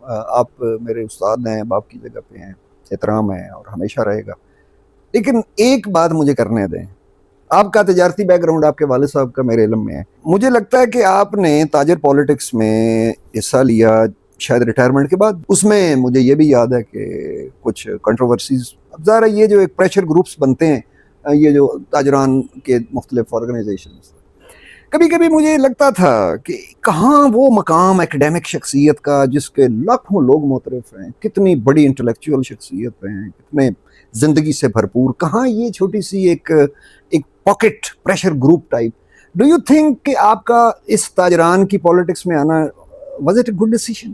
آپ میرے استاد ہیں، باپ کی جگہ پہ ہیں، احترام ہے اور ہمیشہ رہے گا. لیکن ایک بات مجھے کرنے دیں. آپ کا تجارتی بیک گراؤنڈ آپ کے والد صاحب کا میرے علم میں ہے. مجھے لگتا ہے کہ آپ نے تاجر پالیٹکس میں حصہ لیا شاید ریٹائرمنٹ کے بعد. اس میں مجھے یہ بھی یاد ہے کہ کچھ کنٹروورسیز، اب ظاہر ہے یہ جو ایک پریشر گروپس بنتے ہیں، یہ جو تاجران کے مختلف آرگنائزیشنز، کبھی کبھی مجھے لگتا تھا کہ کہاں وہ مقام ایکڈیمک شخصیت کا جس کے لاکھوں لوگ معترف ہیں، کتنی بڑی انٹلیکچوئل شخصیت ہیں، کتنے زندگی سے بھرپور، کہاں یہ چھوٹی سی ایک pocket pressure group type. Do you think کہ آپ کا اس تاجران کی پالیٹکس میں آنا was it a good decision?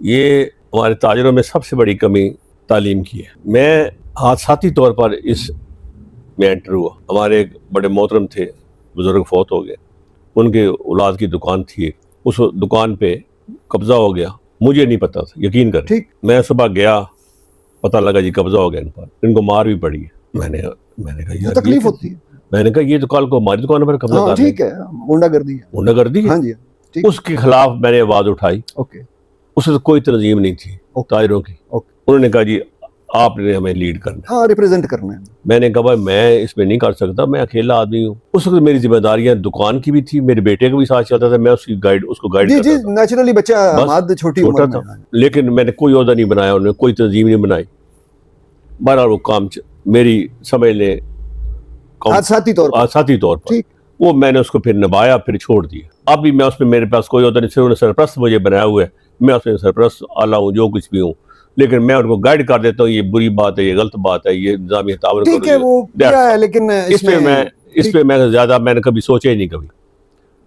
یہ ہمارے تاجروں میں سب سے بڑی کمی تعلیم کی ہے. میں حادثاتی طور پر اس میں انٹر ہوا. ہمارے ایک بڑے محترم تھے، بزرگ فوت ہو گئے، ان کے اولاد کی دکان تھی، اس دکان پہ قبضہ ہو گیا. مجھے نہیں پتا تھا، یقین کر. میں صبح گیا، پتہ لگا جی قبضہ ہو گیا ان پر، ان کو مار بھی پڑی ہے. میں نے کہا یار تکلیف ہوتی ہے. میں نے کہا یہ تو کل کو ہماری دکان پر قبضہ کر ٹھیک ہے، غنڈہ گردی ہے. ہاں جی، اس کے خلاف میں نے آواز اٹھائی. اس میں کوئی تنظیم نہیں تھی تاجروں کی. انہوں نے کہا جی آپ نے ہمیں لیڈ کرنا ہے، ریپرزینٹ کرنا ہے. میں نے کہا بھائی میں اس میں نہیں کر سکتا، میں اکیلا آدمی ہوں. اس وقت میری ذمہ داریاں دکان کی بھی تھی، میرے بیٹے کو بھی ساتھ چلتا تھا، میں اس کو گائیڈ کرتا تھا. نیچرلی بچہ چھوٹا تھا، لیکن میں نے کوئی عہدہ نہیں بنایا، انہوں نے کوئی تنظیم نہیں بنائی. بہرحال وہ کام میری سمجھ لیں حادثاتی طور پر وہ میں نے اس کو پھر نبھایا، پھر چھوڑ دیا. اب بھی میں اس میں میرے پاس کوئی عہدہ نہیں، صرف سرپرست مجھے بنایا ہوا ہے، میں اس میں سرپرست اعلیٰ ہوں، جو کچھ بھی ہوں، لیکن میں ان کو گائیڈ کر دیتا ہوں یہ بری بات ہے، یہ غلط بات ہے، یہ انتظامی تعاون کرو. لیکن اس پہ میں زیادہ میں نے کبھی سوچا ہی نہیں کبھی.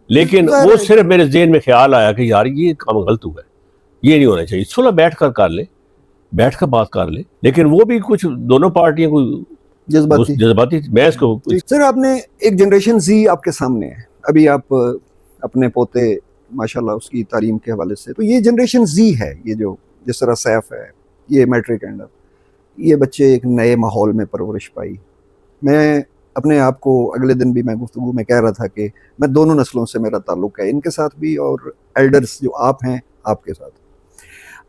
لیکن وہ صرف میرے ذہن میں خیال آیا کہ یار یہ کام غلط ہوا ہے، یہ نہیں ہونا چاہیے. صلح بیٹھ کر بات کر لیں. لیکن وہ بھی کچھ دونوں پارٹیاں کوئی جذباتی. میں اس کو سر، آپ نے ایک جنریشن زی آپ کے سامنے ہے، ابھی آپ اپنے پوتے ماشاءاللہ اس کی تعلیم کے حوالے سے، تو یہ جنریشن زی ہے، یہ جو جس طرح سیف ہے، یہ میٹرک اینڈ یہ بچے ایک نئے ماحول میں پرورش پائی. میں اپنے آپ کو اگلے دن بھی میں گفتگو میں کہہ رہا تھا کہ میں دونوں نسلوں سے میرا تعلق ہے، ان کے ساتھ بھی اور ایلڈرز جو آپ ہیں آپ کے ساتھ.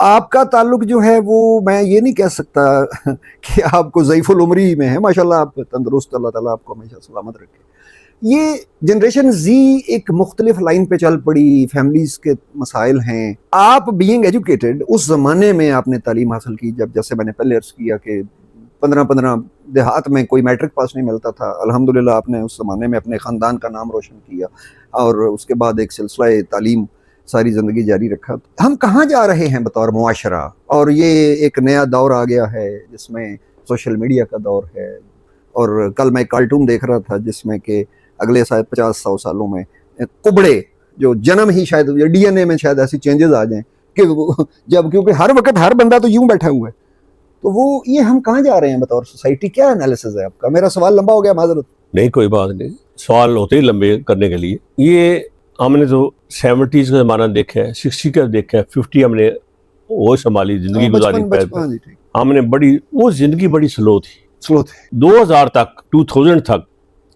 آپ کا تعلق جو ہے وہ میں یہ نہیں کہہ سکتا کہ آپ کو ضعیف العمری میں ہے، ماشاءاللہ آپ تندرست، اللہ تعالیٰ آپ کو ہمیشہ سلامت رکھے. یہ جنریشن زی ایک مختلف لائن پہ چل پڑی، فیملیز کے مسائل ہیں. آپ بینگ ایجوکیٹڈ اس زمانے میں آپ نے تعلیم حاصل کی، جب جیسے میں نے پہلے عرض کیا کہ 15 دیہات میں کوئی میٹرک پاس نہیں ملتا تھا. الحمدللہ آپ نے اس زمانے میں اپنے خاندان کا نام روشن کیا اور اس کے بعد ایک سلسلہ تعلیم ساری زندگی جاری رکھا. ہم کہاں جا رہے ہیں بطور معاشرہ؟ اور یہ ایک نیا دور آ گیا ہے جس میں سوشل میڈیا کا دور ہے. اور کل میں کارٹون دیکھ رہا تھا جس میں کہ اگلے 50-100 سالوں میں کبڑے جو جنم ہی شاید ڈی این اے میں شاید ایسی چینجز آ جائیں کہ جب، کیونکہ ہر وقت ہر بندہ تو یوں بیٹھا ہوا ہے، تو وہ یہ ہم کہاں جا رہے ہیں بطور سوسائٹی؟ کیا انالیسز ہے آپ کا؟ میرا سوال لمبا ہو گیا، معذرت. نہیں کوئی بات نہیں، سوال ہوتے ہی لمبے کرنے کے لیے. یہ ہم نے تو 70s کا زمانہ دیکھا ہے، 60 کا دیکھا ہے، 50 ہم نے وہ سنبھالی زندگی گزاری. ہم نے وہ زندگی بڑی سلو تھی. 2000 تک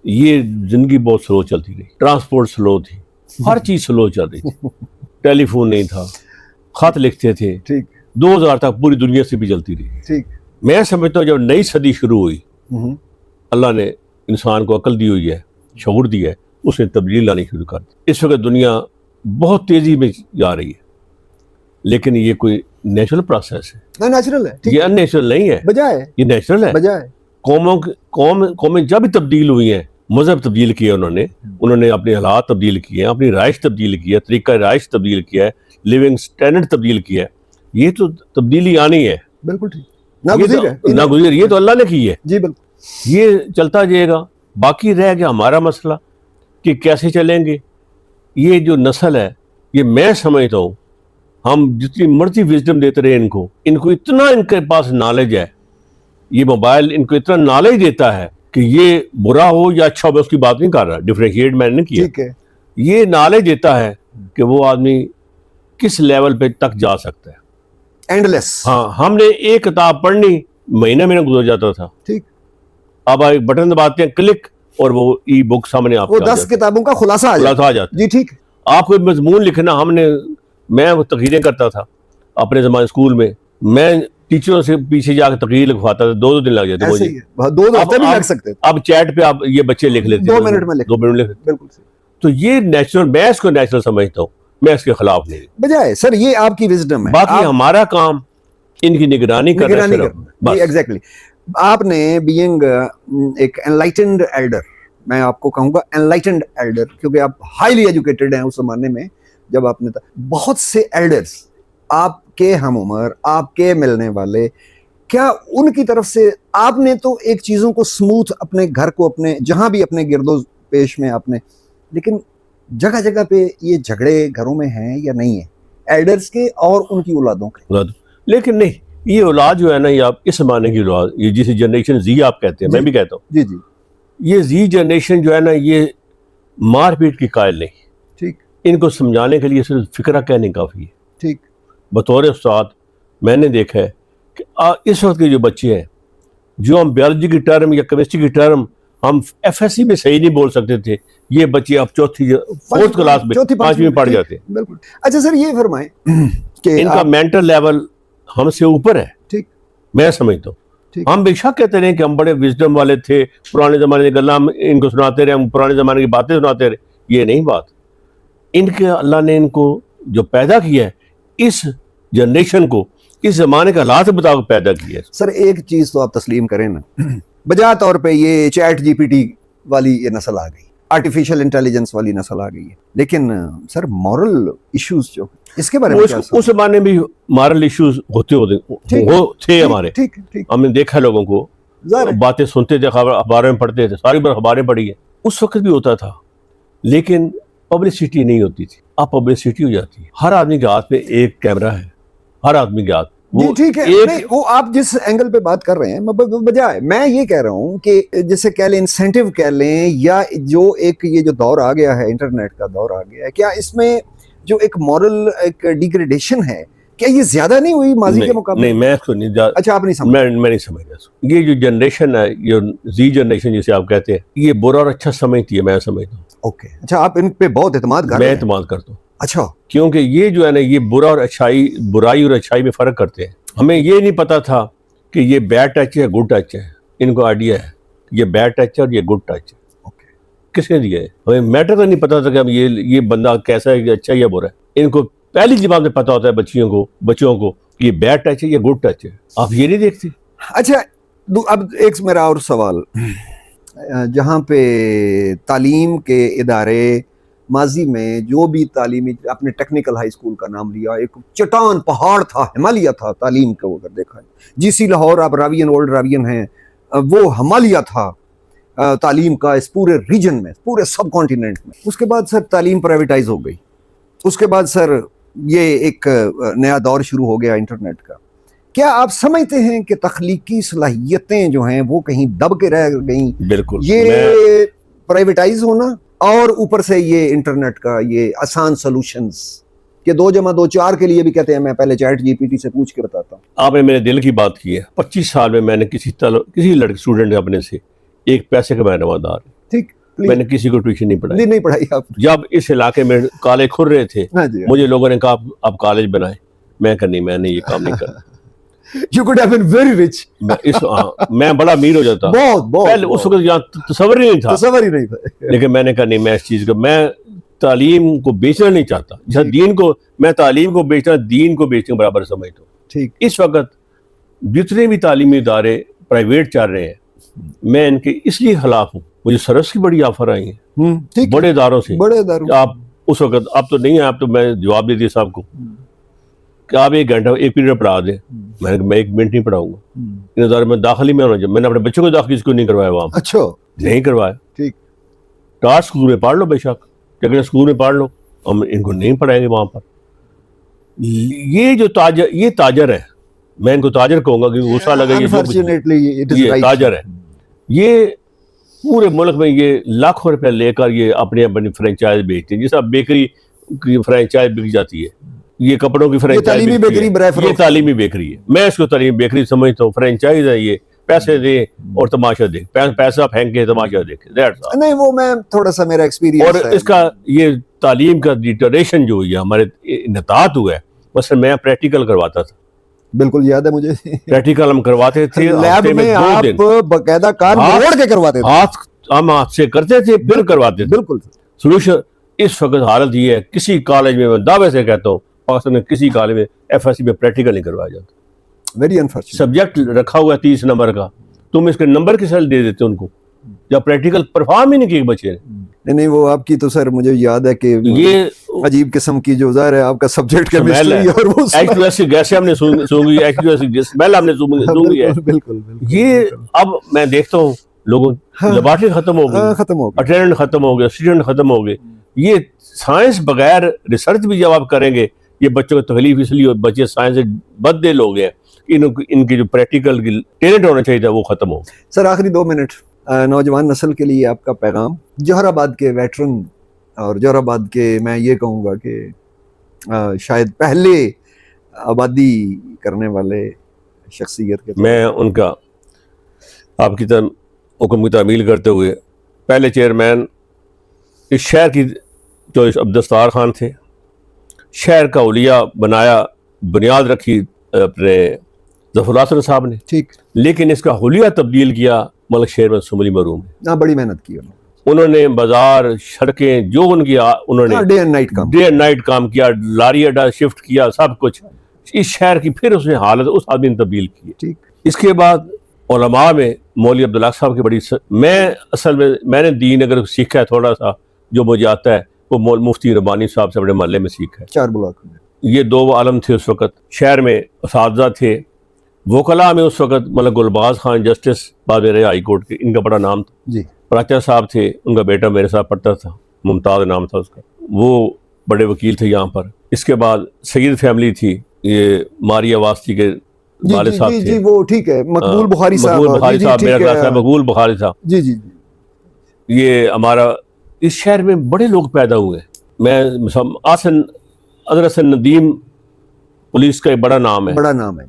یہ زندگی بہت سلو چلتی رہی. ٹرانسپورٹ سلو تھی، ہر چیز سلو چل رہی تھی. ٹیلی فون نہیں تھا، خط لکھتے تھے. 2000 تک پوری دنیا سے بھی چلتی رہی. میں سمجھتا ہوں جب نئی صدی شروع ہوئی، اللہ نے انسان کو عقل دی ہوئی ہے، شعور دیا ہے، اس نے تبدیلی لانی شروع کر دی. اس وقت دنیا بہت تیزی میں جا رہی ہے، لیکن یہ کوئی نیچرل پروسیس ہے. نیچرل ہے، یہ ان نیچرل نہیں ہے، یہ نیچرل ہے. قومیں جب بھی تبدیل ہوئی ہیں، مذہب تبدیل کیے انہوں نے اپنے حالات تبدیل کیے ہیں، اپنی رہائش تبدیل کی ہے، طریقہ رہائش تبدیل کیا ہے، لیونگ سٹینڈرڈ تبدیل کیا ہے. یہ تو تبدیلی آنی ہے. بالکل ٹھیک، ناگزیر، یہ تو اللہ نے کی ہے. جی بالکل. یہ چلتا جائے گا. باقی رہ گیا ہمارا مسئلہ کہ کیسے چلیں گے. یہ جو نسل ہے، یہ میں سمجھتا ہوں ہم جتنی مرضی وزڈم دیتے رہے ان کو اتنا ان کے پاس نالج ہے، یہ موبائل ان کو اتنا نالج دیتا ہے کہ یہ برا ہو یا اچھا ہو، میں اس کی بات نہیں کر رہا، ڈیفرینشیٹ میں نے کیا. یہ نالج دیتا ہے کہ وہ آدمی کس لیول پہ تک جا سکتا ہے. اینڈلیس. ہاں، ہم نے ایک کتاب پڑھنی، مہینہ گزر جاتا تھا. ٹھیک، اب ایک بٹن دباتے ہیں، کلک، اور وہ ای بک سامنے آپ کو 10 کتابوں کا خلاصہ آ جاتا. جی ٹھیک. آپ کو مضمون لکھنا، میں وہ تقریریں کرتا تھا، اپنے زمانے اسکول میں ٹیچروں سے پیچھے جا کے تقریر لکھواتا تھا, 2 دن لگ جاتے مجھے. 2 ہفتے بھی لگ سکتے. اب چیٹ پہ آپ یہ بچے لکھ لیتے 2 منٹ میں 2 منٹ لکھ. بالکل. تو یہ نیچرل, میں اس کو نیچرل سمجھتا ہوں, میں اس کے خلاف نہیں. بجائے سر یہ آپ کی وزڈم ہے, باقی ہمارا کام ان کی نگرانی کرنا. ایگزیکٹلی. آپ نے بینگ ایک انلائٹنڈ ایلڈر, میں آپ کو کہوں گا انلائٹنڈ ایلڈر, کیونکہ آپ ہائیلی ایجوکیٹڈ ہیں اس زمانے میں جب آپ نے بہت سے ایلڈرز آپ کے ہم عمر, آپ کے ملنے والے, کیا ان کی طرف سے آپ نے تو ایک چیزوں کو سموتھ اپنے گھر کو, اپنے جہاں بھی اپنے گرد و پیش میں آپ نے, لیکن جگہ جگہ پہ یہ جھگڑے گھروں میں ہیں یا نہیں ہیں ایلڈرز کے اور ان کی اولادوں کے؟ لیکن نہیں, یہ اولاد جو ہے نا, یہ آپ اس زمانے کی اولاد, یہ جسے جنریشن زی آپ کہتے ہیں, میں بھی کہتا ہوں جی جی, یہ زی جنریشن جو ہے نا, یہ مار پیٹ کی قائل نہیں. ٹھیک. ان کو سمجھانے کے لیے صرف فکرہ کہنے کافی ہے. ٹھیک. بطور استاد میں نے دیکھا ہے کہ اس وقت کے جو بچے ہیں, جو ہم بیولوجی کی ٹرم یا کیمسٹری کی ٹرم ہم ایف ایس سی میں صحیح نہیں بول سکتے تھے, یہ بچے اب 4تھ کلاس میں 5ویں میں پڑھ جاتے ہیں. بالکل. اچھا سر یہ فرمائیں کہ ان کا مینٹل لیول ہم سے اوپر ہے. ٹھیک. میں سمجھتا ہوں ہم بے شک کہتے رہے کہ ہم بڑے وزڈم والے تھے, پرانے زمانے کی گلاں ان کو سناتے رہے, ہم پرانے زمانے کی باتیں سناتے رہے. یہ نہیں بات. ان کے اللہ نے ان کو جو پیدا کیا ہے, اس جنریشن کو اس زمانے کے حالات بتا کے پیدا کیا ہے. سر ایک چیز تو آپ تسلیم کریں نا, بجا طور پہ یہ چیٹ جی پی ٹی والی یہ نسل آ گئی, آرٹیفیشل انٹیلیجنس والی نسل آ گئی ہے, لیکن سر مورل ایشوز جو اس کے بارے میں کیا اس زمانے میں مارل ایشوز تھے ہمارے. ہم نے دیکھا لوگوں کو, باتیں سنتے تھے, اخباروں میں پڑھتے تھے, ساری بار اخباریں پڑھی ہیں. اس وقت بھی ہوتا تھا, لیکن پبلسٹی نہیں ہوتی تھی. اب پبلسٹی ہو جاتی ہے. ہر آدمی کے ہاتھ میں ایک کیمرہ ہے, ہر آدمی کے ہاتھ. ٹھیک ہے, وہ آپ جس اینگل پہ بات کر رہے ہیں بجائے میں یہ کہہ رہا ہوں کہ جیسے کہہ لیں انسینٹیو کہہ لیں, یا جو ایک یہ جو دور آ گیا ہے, انٹرنیٹ کا دور آ گیا ہے, کیا اس میں جو ایک مورل ایک ڈیگریڈیشن ہے, کیا یہ زیادہ نہیں ہوئی ماضی کے مقابلے؟ نہیں, میں اس کو نہیں. اچھا آپ نہیں سمجھ؟ میں نہیں سمجھتا. یہ جو جنریشن ہے, یہ زی جنریشن جسے آپ کہتے ہیں, یہ برا اور اچھا سمجھتی ہے, میں سمجھتا ہوں. اوکے. اچھا آپ ان پہ بہت اعتماد کرتے ہیں؟ میں اعتماد کرتا ہوں. اچھا. کیونکہ یہ جو ہے نا, یہ برا اور اچھائی, برائی اور اچھائی میں فرق کرتے ہیں. ہمیں یہ نہیں پتا تھا کہ یہ بیڈ ٹچ ہے, گڈ ٹچ ہے. ان کو آئیڈیا ہے یہ بیڈ ٹچ ہے اور یہ گڈ ٹچ ہے. کس نے دیا ہے؟ ہمیں میٹر کا نہیں پتا تھا کہ یہ بندہ کیسا ہے, اچھا یا برا ہے. ان کو پہلی زبان میں پتا ہوتا ہے بچوں کو کہ یہ بیڈ ٹچ ہے, یہ گڈ ٹچ ہے. آپ یہ نہیں دیکھتے. اچھا اب ایک میرا اور سوال, جہاں پہ تعلیم کے ادارے ماضی میں جو بھی تعلیمی, آپ نے ٹیکنیکل ہائی اسکول کا نام لیا, ایک چٹان پہاڑ تھا, ہمالیہ تھا تعلیم کا. اگر دیکھا ہے جی سی لاہور, آپ راوین اولڈ راوین ہیں, وہ ہمالیہ تھا تعلیم کا اس پورے ریجن میں, پورے سب کانٹیننٹ میں. اس کے بعد سر تعلیم پرائیویٹائز ہو گئی. اس کے بعد سر یہ ایک نیا دور شروع ہو گیا انٹرنیٹ کا. کیا آپ سمجھتے ہیں کہ تخلیقی صلاحیتیں جو ہیں وہ کہیں دب کے رہ گئیں؟ بالکل. یہ پرائیویٹائز ہونا اور اوپر سے یہ انٹرنیٹ کا یہ آسان سولوشنز کہ 2+2=4 کے لیے بھی کہتے ہیں میں پہلے چیٹ جی پی ٹی سے پوچھ کے بتاتا ہوں. آپ نے میرے دل کی بات کی ہے. 25 سال میں میں نے کسی لڑکے اسٹوڈنٹ اپنے سے ایک پیسے کا میں دار. ٹھیک. میں نے کسی کو ٹیوشن نہیں پڑھائی. نہیں پڑھائی آپ. جب اس علاقے میں کالج کھل رہے تھے, مجھے لوگوں نے کہا آپ کالج بنائیں. میں کہا نہیں, میں نے یہ کام نہیں کرنا. You could have been very rich. میں بڑا امیر ہو جاتا. پہلے اس وقت یہاں تصور ہی نہیں تھا. لیکن میں نے کہا نہیں, میں اس چیز کو, میں تعلیم کو بیچنا نہیں چاہتا. جہاں دین کو, میں تعلیم کو بیچنا دین کو بیچنے کے برابر سمجھتا ہوں. اس وقت جتنے بھی تعلیمی ادارے پرائیویٹ چل رہے ہیں, میں ان کے اس لیے خلاف ہوں. مجھے سرس کی بڑی آفر آئی ہیں بڑے اداروں سے. آپ اس وقت, اب تو نہیں ہے, اب تو میں جواب دے دیا صاحب کو کہ آپ 1 گھنٹہ 1 پیریڈ پڑھا دیں. میں نے کہا میں 1 منٹ نہیں پڑھاؤں گا. ان ادارے میں داخل ہی میں ہونا چاہیے. میں نے اپنے بچوں کو داخل کسی کو نہیں کروایا وہاں. اچھا نہیں کروایا. ٹھیک. ٹاٹ اسکول میں پڑھ لو, بے شک ٹیکنیکل اسکول میں پڑھ لو, ہم ان کو نہیں پڑھائیں گے وہاں پر. یہ جو تاجر ہے, میں ان کو تاجر کہوں گا کیونکہ غصہ لگے, یہ تاجر ہے. یہ پورے ملک میں یہ لاکھوں روپے لے کر یہ اپنی فرینچائز بیچتے ہیں. جیسا بیکری کی فرینچائز بک جاتی ہے, یہ کپڑوں کی فرینچائز, یہ تعلیمی بیکری ہے. میں اس کو تعلیمی بیکری سمجھتا ہوں. فرینچائز ہے, یہ پیسے دے اور تماشا دے, پیسہ پھینک کے تماشا دیکھے. نہیں, وہ میں تھوڑا سا میرا ایکسپیرینس. اور اس کا یہ تعلیم کا ڈیٹریشن جو ہوئی ہے, ہمارے انحطاط ہوا ہے, مثلا میں پریکٹیکل کرواتا تھا، بالکل یاد ہے مجھے، پریکٹیکل ہم کرواتے تھے لیب میں آپ باقاعدہ کار موڑ کے کرواتے تھے، ہم ہاتھ سے کرتے تھے پھر کرواتے تھے. بالکل سولوشن اس وقت حالت یہ ہے، کسی کالج میں دعوے سے کہتا ہوں پاکستان میں کسی کالج میں ایف ایس سی میں پریکٹیکل نہیں کروایا جاتا. Very unfortunate. سبجیکٹ رکھا ہوا ہے 30 نمبر کا، تم اس کے نمبر کس طرح دے دیتے ان کو جب پریکٹیکل پرفارم ہی نہیں کیے بچے نے. نہیں وہ آپ کی تو سر مجھے یاد ہے کہ یہ عجیب قسم کی جو ظاہر ہے آپ کا سبجیکٹ کیمسٹری اور وہ H2S کی گیسیں ہم نے سونگی، H2S کی اسمیل ہم نے سونگی ہے. بالکل یہ اب میں دیکھتا ہوں لوگوں لیبارٹری ختم ہو گئی، ختم ہو گیا، اٹینڈنٹ ختم ہو گیا، اسٹوڈنٹ ختم ہو گئے. یہ سائنس بغیر ریسرچ بھی جب آپ کریں گے یہ بچوں کو تکلیف اس لیے، بچے سائنس سے بد دل ہو گئے ہیں، ان کی جو پریکٹیکل کی ٹیلنٹ ہونا چاہیے تھا وہ ختم ہو. سر آخری 2 منٹ نوجوان نسل کے لیے آپ کا پیغام، جوہر آباد کے ویٹرن اور جوہر آباد کے میں یہ کہوں گا کہ شاید پہلے آبادی کرنے والے شخصیت کے، میں ان کا آپ کی حکم کی تعمیل کرتے ہوئے پہلے چیئرمین اس شہر کی جو عبدالستار خان تھے، شہر کا اولیاء بنایا، بنیاد رکھی اپنے ظفر اللہ حسن صاحب نے، ٹھیک، لیکن اس کا حلیہ تبدیل کیا ملک شہر میں سملی مرحوم نے. بڑی محنت کی انہوں نے بازار، سڑکیں جو ان کی انہوں نے ڈے اینڈ نائٹ کام کیا، لاری اڈا شفٹ کیا، سب کچھ اس شہر کی پھر اس نے حالت اس آدمی نے تبدیل کی. ٹھیک. اس کے بعد علماء میں مولوی عبداللہ صاحب کی بڑی میں اصل میں نے دین اگر سیکھا ہے تھوڑا سا جو مجھے آتا ہے وہ مفتی ربانی صاحب سے اپنے محلے میں سیکھا ہے. 4 بلاک میں یہ 2 عالم تھے اس وقت شہر میں، اساتذہ تھے. وکلاء میں اس وقت ملک گلباز خان جسٹس بعد میں ہائی کورٹ کے، ان کا بڑا نام تھا. جی. پراچا صاحب تھے، ان کا بیٹا میرے ساتھ پڑھتا تھا، ممتاز نام تھا اس کا، وہ بڑے وکیل تھے یہاں پر. اس کے بعد سید فیملی تھی، یہ ماریا واسطی کے والد صاحب تھے. جی وہ ٹھیک ہے، مقبول بخاری صاحب، میرا خیال ہے مقبول بخاری صاحب. جی جی. یہ ہمارا اس شہر میں بڑے لوگ پیدا ہوئے. میں حضرت ندیم پولیس کا ایک بڑا نام ہے، بڑا نام ہے،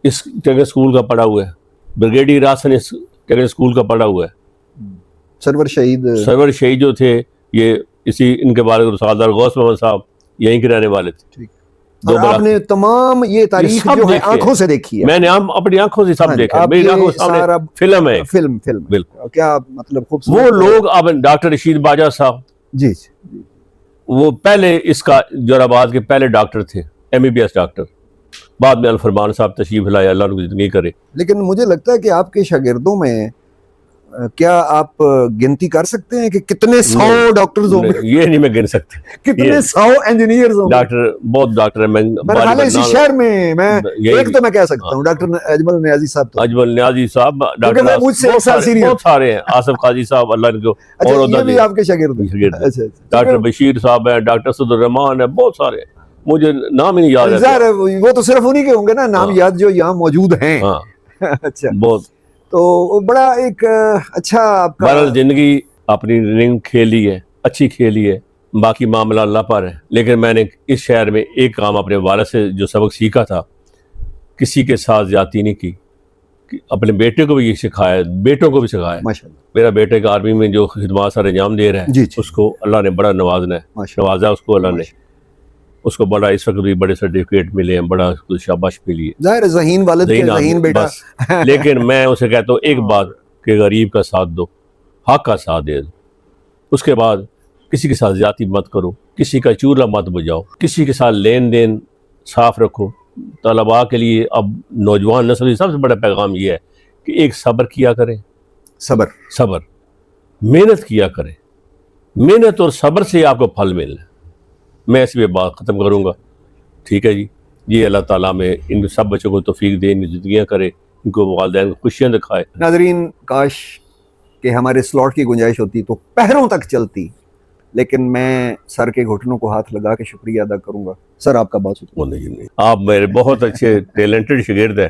اس ٹیکنیکل اسکول کا پڑھا ہوا ہے. بریگیڈیئر آسن اس ٹیکنیکل اسکول کا پڑھا ہوا ہے. سرور شہید جو تھے یہ اسی ان کے بارے میں سردار غوث محمد صاحب یہیں کے رہنے والے تھے. اور آپ نے تمام یہ تاریخ جو ہے آنکھوں سے دیکھی ہے. میں نے اپنی آنکھوں سے سب دیکھا، میری آنکھوں سے سامنے فلم ہے، فلم بالکل. کیا مطلب خوبصورت وہ لوگ اب ڈاکٹر رشید باجا صاحب، جی وہ پہلے اس کا جوہر آباد کے پہلے ڈاکٹر تھے، MBBS ڈاکٹر. بعد میں الفرمان صاحب تشریف لائے، اللہ ان کو زندگی کرے. لیکن مجھے لگتا ہے کہ آپ کے شاگردوں میں کیا آپ گنتی کر سکتے ہیں کہ کتنے 100 ڈاکٹرز ہوں گے؟ یہ نہیں میں گن سکتا. کتنے 100 انجینئرز ہوں گے؟ ڈاکٹر بہت ڈاکٹر ہیں. میں اسی شہر میں ایک تو میں کہہ سکتا ہوں ڈاکٹر اجمل نیازی صاحب. اجمل نیازی صاحب، ڈاکٹر مجھ سے ایک سال سینئر، بہت سارے ہیں. آصف قاضی صاحب، اللہ ان کو اور یہ بھی آپ کے شاگرد ہیں. ڈاکٹر بشیر صاحب ہیں، ڈاکٹر اسد الرحمان ہیں، بہت سارے ہیں. مجھے نام ہی نہیں یاد ہے. وہ تو صرف انہی کے ہوں گے نا نام یاد جو یہاں موجود ہیں. اچھا، بہت. تو بڑا ایک اچھا آپ کا بہرحال زندگی اپنی رنگ کھیلی ہے، اچھی کھیلی ہے، باقی معاملہ اللہ پر ہے. لیکن میں نے اس شہر میں ایک کام اپنے والد سے جو سبق سیکھا تھا، کسی کے ساتھ زیادتی نہیں کی. اپنے بیٹے کو بھی یہ سکھایا، بیٹوں کو بھی سکھایا. ماشاءاللہ. میرا بیٹے کا آرمی میں جو خدمات سر انجام دے رہا ہے اس کو اللہ نے بڑا نوازا اس کو اللہ نے، اس کو بڑا اس وقت بھی بڑے سرٹیفکیٹ ملے ہیں، بڑا شاباش ملی ہے. ظاہر ذہین والد کے ذہین بیٹا. لیکن میں اسے کہتا ہوں ایک بات کہ غریب کا ساتھ دو، حق کا ساتھ دے دو. اس کے بعد کسی کے ساتھ زیادتی مت کرو، کسی کا چولہا مت بجاؤ، کسی کے ساتھ لین دین صاف رکھو. طلباء کے لیے اب نوجوان نسل کی سب سے بڑا پیغام یہ ہے کہ ایک صبر کیا کریں. صبر، محنت کیا کریں. محنت اور صبر سے آپ کو پھل ملنا. میں اس پہ بات ختم کروں گا. ٹھیک ہے جی. یہ اللہ تعالیٰ میں ان سب بچوں کو توفیق دے، ان کی زندگیاں کرے، ان کو والدین کو خوشیاں دکھائے. ناظرین، کاش کہ ہمارے سلاٹ کی گنجائش ہوتی تو پہروں تک چلتی، لیکن میں سر کے گھٹنوں کو ہاتھ لگا کے شکریہ ادا کروں گا. سر آپ کا بہت شکریہ. آپ میرے بہت اچھے ٹیلنٹڈ شاگرد ہیں.